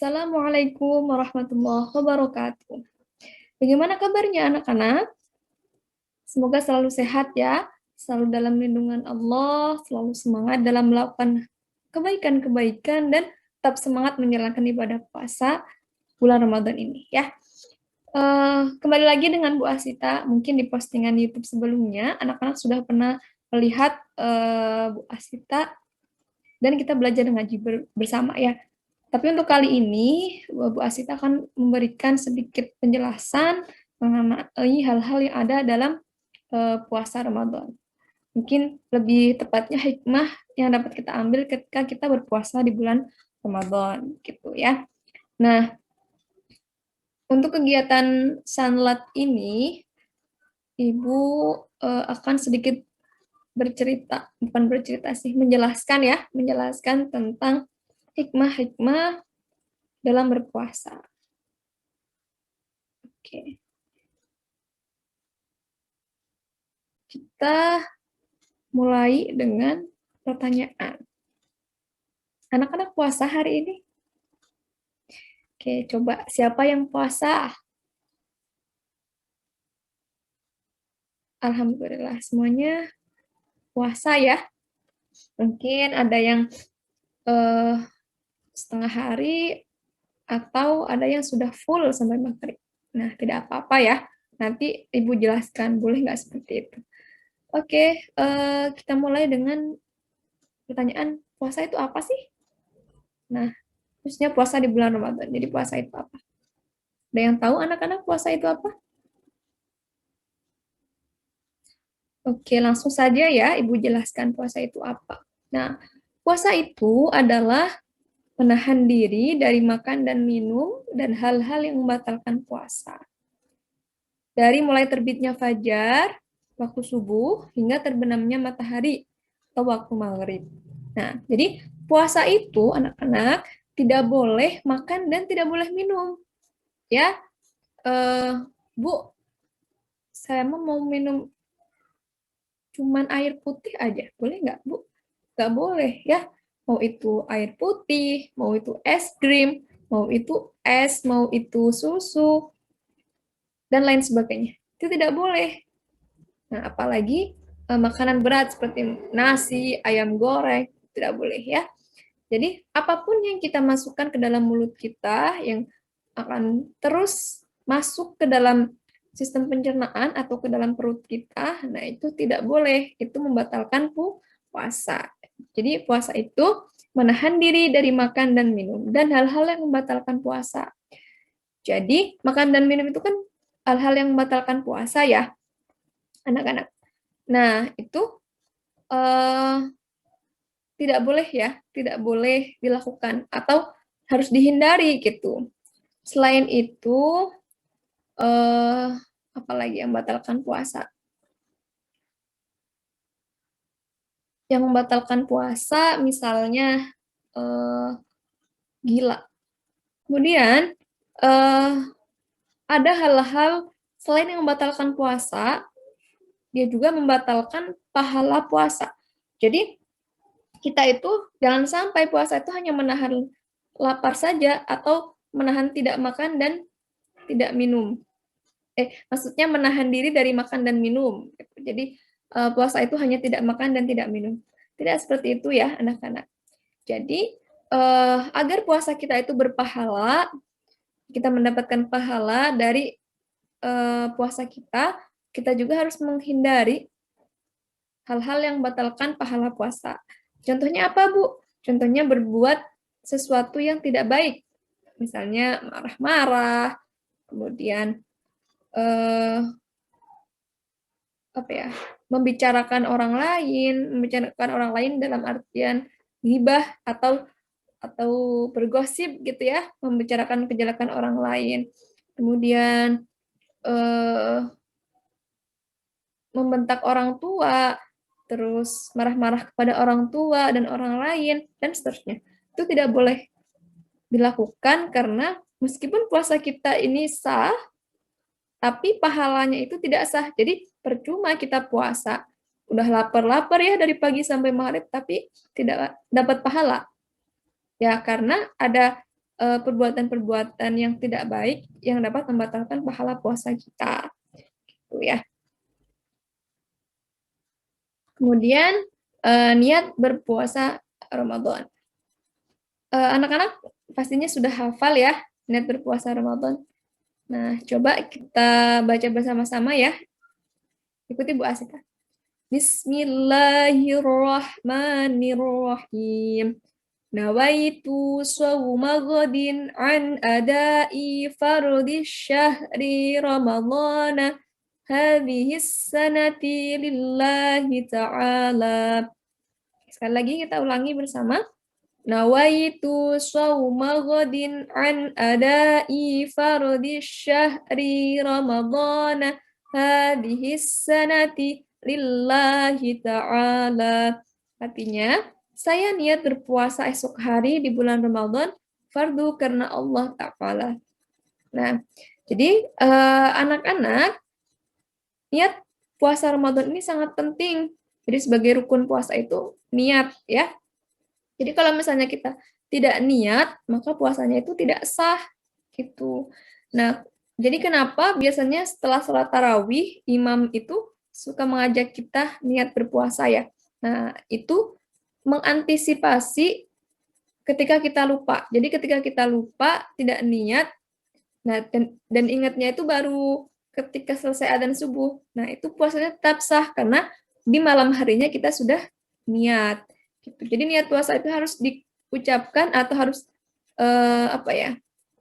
Assalamualaikum warahmatullahi wabarakatuh. Bagaimana kabarnya anak-anak? Semoga selalu sehat ya, selalu dalam lindungan Allah, selalu semangat dalam melakukan kebaikan-kebaikan dan tetap semangat menjalankan ibadah puasa bulan Ramadan ini ya. Kembali lagi dengan Bu Asita, mungkin di postingan YouTube sebelumnya anak-anak sudah pernah melihat Bu Asita dan kita belajar ngaji bersama ya. Tapi untuk kali ini, Bu Asita akan memberikan sedikit penjelasan mengenai hal-hal yang ada dalam puasa Ramadan. Mungkin lebih tepatnya hikmah yang dapat kita ambil ketika kita berpuasa di bulan Ramadan, gitu ya. Nah, untuk kegiatan sanlat ini, Ibu akan sedikit bercerita, bukan bercerita sih, menjelaskan tentang hikmah-hikmah dalam berpuasa. Oke. Kita mulai dengan pertanyaan. Anak-anak puasa hari ini? Oke, coba siapa yang puasa? Alhamdulillah, semuanya puasa ya. Mungkin ada yang eh, setengah hari atau ada yang sudah full sampai maghrib. Nah, tidak apa-apa ya. Nanti Ibu jelaskan, boleh nggak seperti itu? Oke, kita mulai dengan pertanyaan, puasa itu apa sih? Nah, khususnya puasa di bulan Ramadan. Jadi puasa itu apa? Ada yang tahu anak-anak puasa itu apa? Oke, langsung saja ya Ibu jelaskan puasa itu apa. Nah, puasa itu adalah menahan diri dari makan dan minum dan hal-hal yang membatalkan puasa. Dari mulai terbitnya fajar, waktu subuh, hingga terbenamnya matahari atau waktu maghrib. Nah, jadi puasa itu anak-anak tidak boleh makan dan tidak boleh minum. Ya, Bu, saya mau minum cuman air putih aja, boleh nggak, Bu? Nggak boleh ya. Mau itu air putih, mau itu es krim, mau itu es, mau itu susu, dan lain sebagainya. Itu tidak boleh. Nah, apalagi makanan berat seperti nasi, ayam goreng, tidak boleh ya. Jadi, apapun yang kita masukkan ke dalam mulut kita yang akan terus masuk ke dalam sistem pencernaan atau ke dalam perut kita, nah itu tidak boleh, itu membatalkan puasa. Jadi puasa itu menahan diri dari makan dan minum dan hal-hal yang membatalkan puasa. Jadi makan dan minum itu kan hal-hal yang membatalkan puasa ya, anak-anak. Nah itu eh, tidak boleh ya, tidak boleh dilakukan atau harus dihindari gitu. Selain itu, eh, apalagi yang membatalkan puasa? Yang membatalkan puasa, misalnya eh, gila. Kemudian eh, ada hal-hal selain yang membatalkan puasa, dia juga membatalkan pahala puasa. Jadi kita itu jangan sampai puasa itu hanya menahan lapar saja atau menahan tidak makan dan tidak minum. Maksudnya menahan diri dari makan dan minum. Jadi puasa itu hanya tidak makan dan tidak minum. Tidak seperti itu ya anak-anak. Jadi agar puasa kita itu berpahala, kita mendapatkan pahala dari puasa kita, kita juga harus menghindari hal-hal yang membatalkan pahala puasa. Contohnya apa, Bu? Contohnya berbuat sesuatu yang tidak baik. Misalnya marah-marah, kemudian eh, apa ya, membicarakan orang lain dalam artian ghibah atau bergosip gitu ya, membicarakan kejelekan orang lain. Kemudian eh, membentak orang tua, terus marah-marah kepada orang tua dan orang lain, dan seterusnya. Itu tidak boleh dilakukan karena meskipun puasa kita ini sah, tapi pahalanya itu tidak sah. Jadi percuma kita puasa. Udah lapar-lapar ya dari pagi sampai maghrib, tapi tidak dapat pahala. Ya, karena ada perbuatan-perbuatan yang tidak baik yang dapat membatalkan pahala puasa kita. Gitu ya. Kemudian niat berpuasa Ramadan. Anak-anak pastinya sudah hafal ya niat berpuasa Ramadan. Nah, coba kita baca bersama-sama ya. Ikuti Bu Asita. Bismillahirrahmanirrahim. Nawaitu sawma ghadin an adai fardhi syahri ramadhana hadhihi sanati lillahi ta'ala. Sekali lagi kita ulangi bersama. Nawaitu sawma ghadin an adai fardhi syahri ramadhana hadhihi sanati lillahi ta'ala. Artinya, saya niat berpuasa esok hari di bulan Ramadan fardu karena Allah Ta'ala. Nah, jadi anak-anak, niat puasa Ramadan ini sangat penting. Jadi sebagai rukun puasa itu niat ya. Jadi kalau misalnya kita tidak niat, maka puasanya itu tidak sah gitu. Nah, jadi kenapa biasanya setelah sholat tarawih, imam itu suka mengajak kita niat berpuasa ya. Nah, itu mengantisipasi ketika kita lupa. Jadi ketika kita lupa, tidak niat, nah dan ingatnya itu baru ketika selesai adzan subuh. Nah, itu puasanya tetap sah karena di malam harinya kita sudah niat. Gitu. Jadi niat puasa itu harus diucapkan atau harus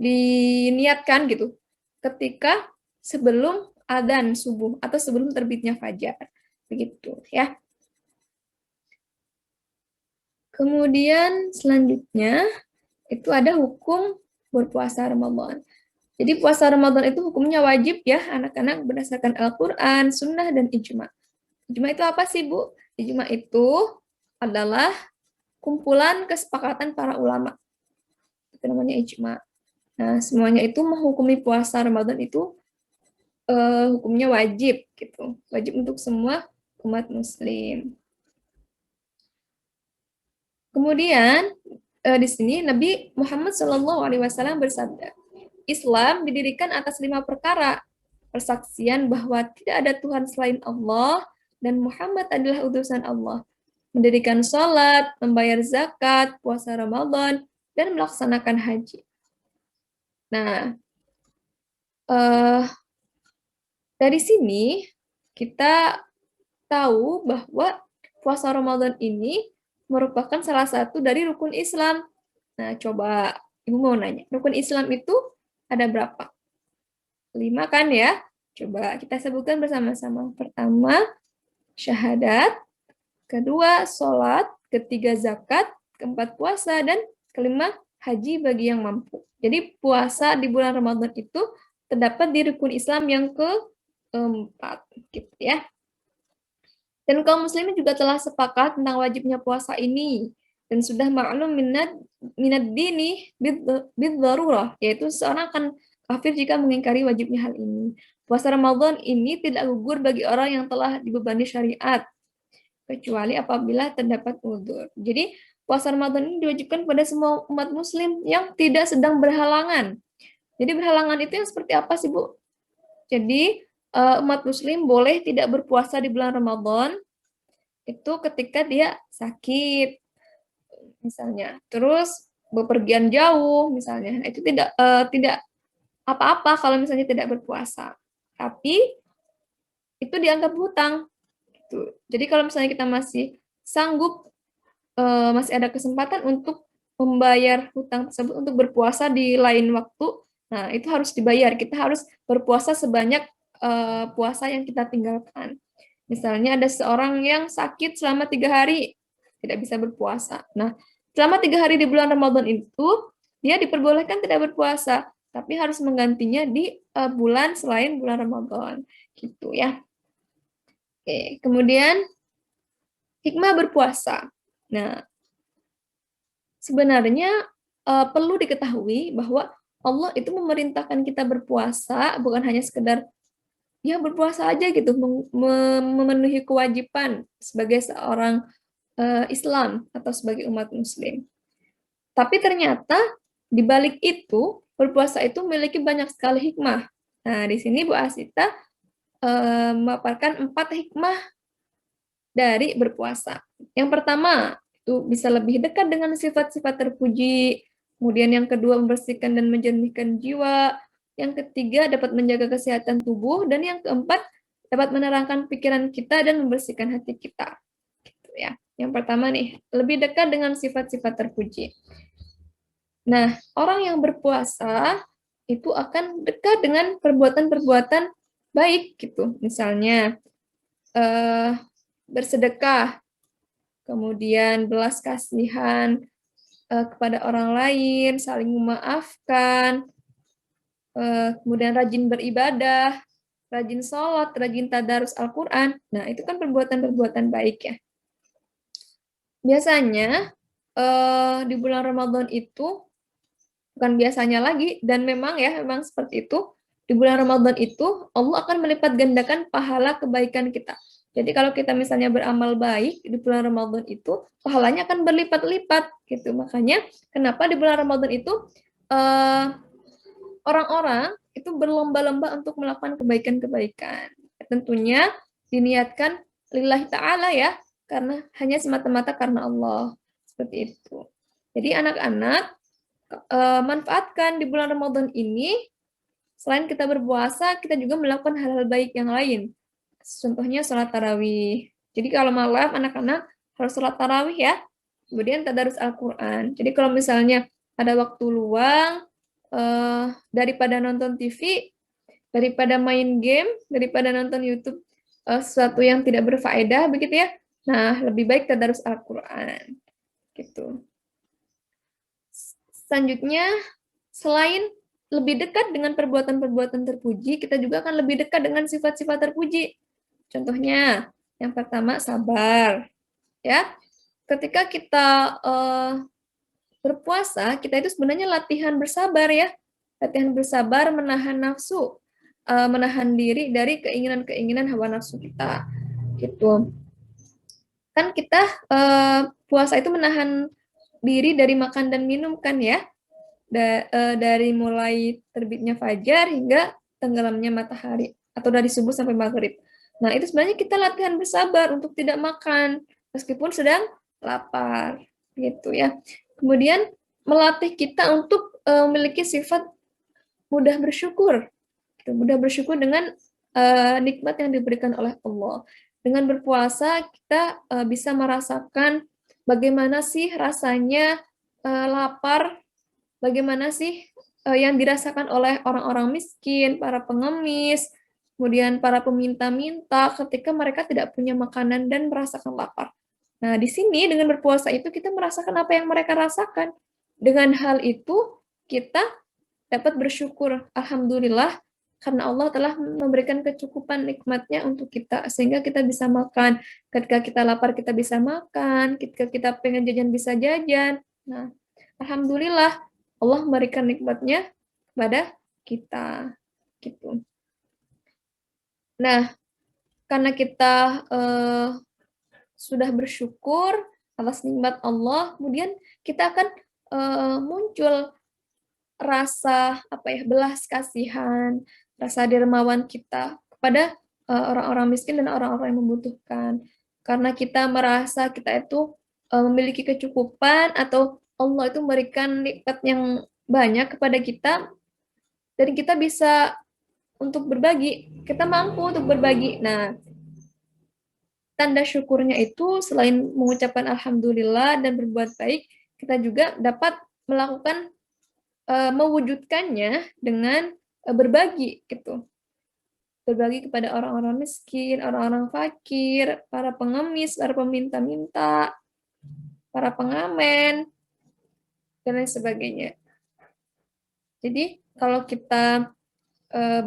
diniatkan gitu ketika sebelum adzan subuh atau sebelum terbitnya fajar. Begitu ya. Kemudian selanjutnya itu ada hukum berpuasa Ramadan. Jadi puasa Ramadan itu hukumnya wajib ya anak-anak berdasarkan Al-Quran, Sunnah, dan Ijma. Ijma itu apa sih Bu? Ijma itu adalah kumpulan kesepakatan para ulama. Itu namanya Ijma. Nah, semuanya itu menghukumi puasa Ramadan itu hukumnya wajib gitu. Wajib untuk semua umat muslim. Kemudian di sini Nabi Muhammad SAW bersabda, Islam didirikan atas 5 perkara. Persaksian bahwa tidak ada Tuhan selain Allah dan Muhammad adalah utusan Allah. Mendirikan sholat, membayar zakat, puasa Ramadan, dan melaksanakan haji. Nah, dari sini kita tahu bahwa puasa Ramadan ini merupakan salah satu dari rukun Islam. Nah, coba Ibu mau nanya, rukun Islam itu ada berapa? 5 kan ya? Coba kita sebutkan bersama-sama. Pertama, syahadat. Kedua, sholat. Ketiga, zakat. Keempat, puasa. Dan kelima, haji bagi yang mampu. Jadi puasa di bulan Ramadan itu terdapat di rukun Islam yang keempat. Gitu ya. Dan kaum muslimin juga telah sepakat tentang wajibnya puasa ini. Dan sudah maklum minad dini bid-darurah, yaitu seorang akan kafir jika mengingkari wajibnya hal ini. Puasa Ramadan ini tidak gugur bagi orang yang telah dibebani syariat, kecuali apabila terdapat udzur. Jadi puasa Ramadan ini diwajibkan pada semua umat muslim yang tidak sedang berhalangan. Jadi berhalangan itu yang seperti apa sih Bu? Jadi umat muslim boleh tidak berpuasa di bulan Ramadan itu ketika dia sakit misalnya, terus bepergian jauh misalnya. Itu tidak apa-apa kalau misalnya tidak berpuasa. Tapi itu dianggap hutang gitu. Jadi kalau misalnya kita masih sanggup masih ada kesempatan untuk membayar hutang tersebut untuk berpuasa di lain waktu, nah itu harus dibayar. Kita harus berpuasa sebanyak puasa yang kita tinggalkan. Misalnya ada seorang yang sakit selama 3 hari, tidak bisa berpuasa. Nah, selama 3 hari di bulan Ramadan itu, dia diperbolehkan tidak berpuasa, tapi harus menggantinya di bulan selain bulan Ramadan. Gitu ya. Oke, kemudian hikmah berpuasa. Nah, sebenarnya perlu diketahui bahwa Allah itu memerintahkan kita berpuasa bukan hanya sekedar ya berpuasa aja gitu, memenuhi kewajiban sebagai seorang Islam atau sebagai umat muslim. Tapi ternyata di balik itu, berpuasa itu memiliki banyak sekali hikmah. Nah, di sini Bu Asita memaparkan 4 hikmah dari berpuasa. Yang pertama, itu bisa lebih dekat dengan sifat-sifat terpuji. Kemudian yang kedua, membersihkan dan menjernihkan jiwa. Yang ketiga, dapat menjaga kesehatan tubuh. Dan yang keempat, dapat menerangkan pikiran kita dan membersihkan hati kita. Gitu ya. Yang pertama nih, lebih dekat dengan sifat-sifat terpuji. Nah, orang yang berpuasa itu akan dekat dengan perbuatan-perbuatan baik gitu. Misalnya, bersedekah, kemudian belas kasihan kepada orang lain, saling memaafkan, kemudian rajin beribadah, rajin sholat, rajin tadarus Al-Quran. Nah, itu kan perbuatan-perbuatan baik ya. Biasanya di bulan Ramadan itu, bukan biasanya lagi, dan memang ya, memang seperti itu, di bulan Ramadan itu Allah akan melipat gandakan pahala kebaikan kita. Jadi kalau kita misalnya beramal baik di bulan Ramadan itu, pahalanya akan berlipat-lipat gitu. Makanya kenapa di bulan Ramadan itu orang-orang itu berlomba-lomba untuk melakukan kebaikan-kebaikan. Tentunya diniatkan lillahi ta'ala ya, karena hanya semata-mata karena Allah. Seperti itu. Jadi anak-anak manfaatkan di bulan Ramadan ini, selain kita berpuasa, kita juga melakukan hal-hal baik yang lain. Contohnya sholat tarawih. Jadi kalau malam anak-anak harus sholat tarawih ya. Kemudian tadarus Al-Quran. Jadi kalau misalnya ada waktu luang, daripada nonton TV, daripada main game, daripada nonton YouTube, sesuatu yang tidak berfaedah, begitu ya. Nah, lebih baik tadarus Al-Quran. Gitu. Selanjutnya, selain lebih dekat dengan perbuatan-perbuatan terpuji, kita juga akan lebih dekat dengan sifat-sifat terpuji. Contohnya, yang pertama sabar. Ya, ketika kita berpuasa, kita itu sebenarnya latihan bersabar ya. Latihan bersabar menahan nafsu, menahan diri dari keinginan-keinginan hawa nafsu kita. Gitu. Kan kita puasa itu menahan diri dari makan dan minum kan ya. Dari mulai terbitnya fajar hingga tenggelamnya matahari, atau dari subuh sampai maghrib. Nah, itu sebenarnya kita latihan bersabar untuk tidak makan meskipun sedang lapar, gitu ya. Kemudian melatih kita untuk memiliki sifat mudah bersyukur, gitu. Mudah bersyukur dengan nikmat yang diberikan oleh Allah. Dengan berpuasa kita bisa merasakan bagaimana sih rasanya lapar, bagaimana sih yang dirasakan oleh orang-orang miskin, para pengemis, kemudian para peminta-minta ketika mereka tidak punya makanan dan merasakan lapar. Nah, di sini dengan berpuasa itu kita merasakan apa yang mereka rasakan. Dengan hal itu kita dapat bersyukur, alhamdulillah, karena Allah telah memberikan kecukupan nikmatnya untuk kita, sehingga kita bisa makan. Ketika kita lapar, kita bisa makan. Ketika kita pengen jajan, bisa jajan. Nah, alhamdulillah, Allah memberikan nikmatnya kepada kita. Gitu. Nah, karena kita sudah bersyukur atas nikmat Allah, kemudian kita akan muncul rasa belas kasihan, rasa dermawan kita kepada orang-orang miskin dan orang-orang yang membutuhkan. Karena kita merasa kita itu memiliki kecukupan, atau Allah itu memberikan nikmat yang banyak kepada kita, dan kita bisa untuk berbagi, kita mampu untuk berbagi. Nah, tanda syukurnya itu selain mengucapkan alhamdulillah dan berbuat baik, kita juga dapat melakukan mewujudkannya dengan berbagi gitu. Berbagi kepada orang-orang miskin, orang-orang fakir, para pengemis, para peminta-minta, para pengamen, dan lain sebagainya. Jadi kalau kita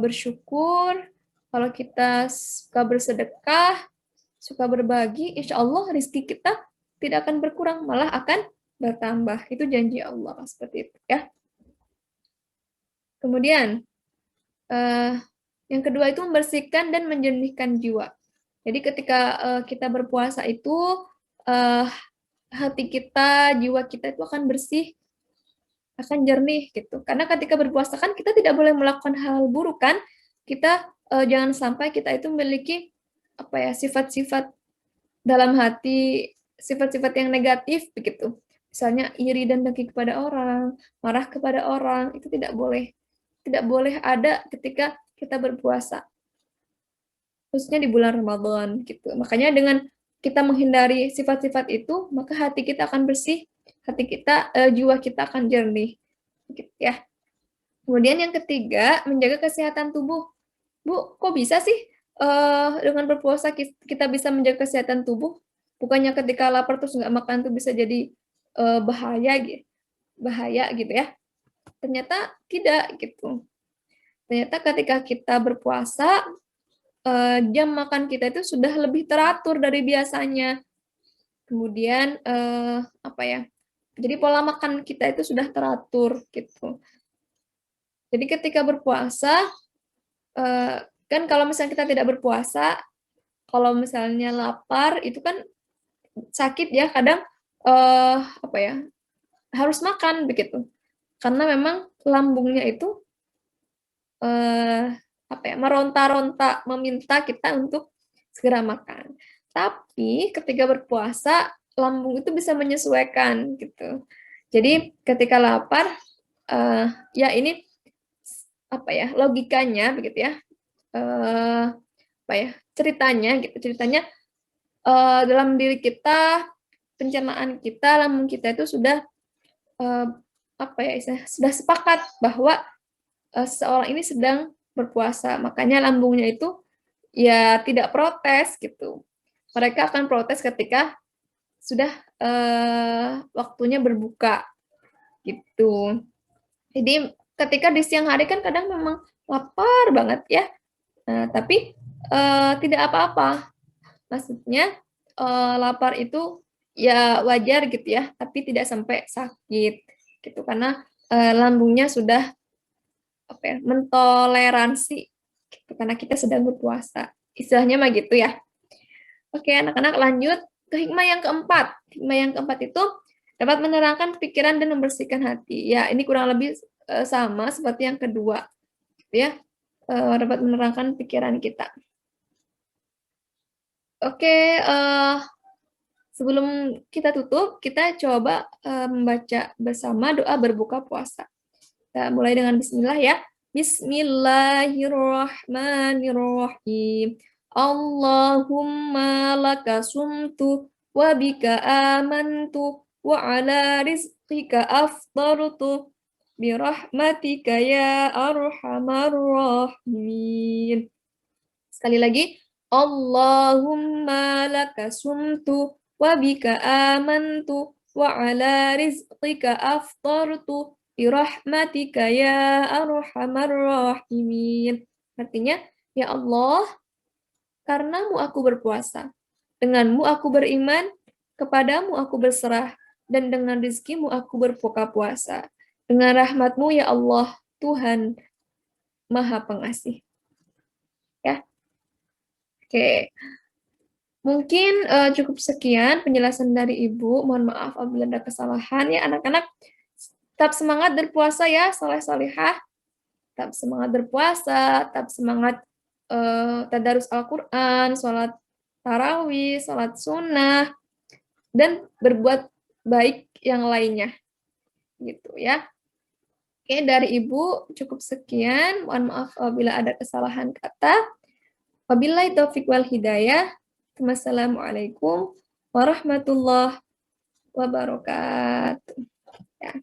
bersyukur, kalau kita suka bersedekah, suka berbagi, insya Allah rezeki kita tidak akan berkurang, malah akan bertambah. Itu janji Allah, seperti itu ya. Kemudian yang kedua itu membersihkan dan menjernihkan jiwa. Jadi ketika kita berpuasa itu hati kita, jiwa kita itu akan bersih akan jernih gitu. Karena ketika berpuasa kan kita tidak boleh melakukan hal buruk kan. Kita jangan sampai kita itu memiliki apa ya sifat-sifat dalam hati, sifat-sifat yang negatif begitu. Misalnya iri dan dengki kepada orang, marah kepada orang, itu tidak boleh. Tidak boleh ada ketika kita berpuasa. Khususnya di bulan Ramadan gitu. Makanya dengan kita menghindari sifat-sifat itu, maka hati kita akan bersih, hati kita, jiwa kita akan jernih, gitu ya. Kemudian yang ketiga, menjaga kesehatan tubuh. Bu, kok bisa sih dengan berpuasa kita bisa menjaga kesehatan tubuh? Bukannya ketika lapar terus nggak makan tuh bisa jadi bahaya gitu ya? Ternyata tidak gitu. Ternyata ketika kita berpuasa, jam makan kita itu sudah lebih teratur dari biasanya. Kemudian apa ya? Jadi pola makan kita itu sudah teratur gitu. Jadi ketika berpuasa, kan kalau misalnya kita tidak berpuasa, kalau misalnya lapar itu kan sakit ya kadang apa ya harus makan begitu. Karena memang lambungnya itu apa ya meronta-ronta meminta kita untuk segera makan. Tapi ketika berpuasa lambung itu bisa menyesuaikan gitu. Jadi ketika lapar ya ini apa ya logikanya begitu ya. Apa ya ceritanya gitu ceritanya dalam diri kita pencernaan kita lambung kita itu sudah apa ya sudah sepakat bahwa seseorang ini sedang berpuasa makanya lambungnya itu ya tidak protes gitu mereka akan protes ketika sudah waktunya berbuka gitu jadi ketika di siang hari kan kadang memang lapar banget ya tapi tidak apa-apa maksudnya lapar itu ya wajar gitu ya, tapi tidak sampai sakit gitu karena lambungnya sudah apa ya, mentoleransi gitu karena kita sedang berpuasa. Istilahnya mah gitu ya. Oke, anak-anak lanjut ke hikmah yang keempat. Hikmah yang keempat itu dapat menerangkan pikiran dan membersihkan hati. Ya, ini kurang lebih sama seperti yang kedua, gitu ya. Dapat menerangkan pikiran kita. Oke, sebelum kita tutup, kita coba membaca bersama doa berbuka puasa. Kita mulai dengan bismillah ya. Bismillahirrahmanirrahim. Allahumma laka sumtu wa bika amantu wa ala rizqika aftartu birahmatika ya arhamar rahimin. Sekali lagi, Allahumma laka sumtu wa bika amantu wa ala rizqika aftartu birahmatika ya arhamar rahimin. Artinya, ya Allah, karenamu aku berpuasa, denganmu aku beriman, kepadamu aku berserah, dan dengan rizkimu aku berbuka puasa. Dengan rahmatmu ya Allah, Tuhan Maha Pengasih. Ya, oke. Mungkin cukup sekian penjelasan dari Ibu. Mohon maaf apabila ada kesalahan ya anak-anak. Tetap semangat berpuasa ya, saleh-salihah. Tetap semangat berpuasa, tetap semangat tadarus Al-Qur'an, sholat tarawih, sholat sunnah, dan berbuat baik yang lainnya. Gitu ya. Oke, dari Ibu cukup sekian. Mohon maaf apabila ada kesalahan kata. Wabillahi taufiq wal hidayah. Wassalamualaikum warahmatullahi wabarakatuh. Ya.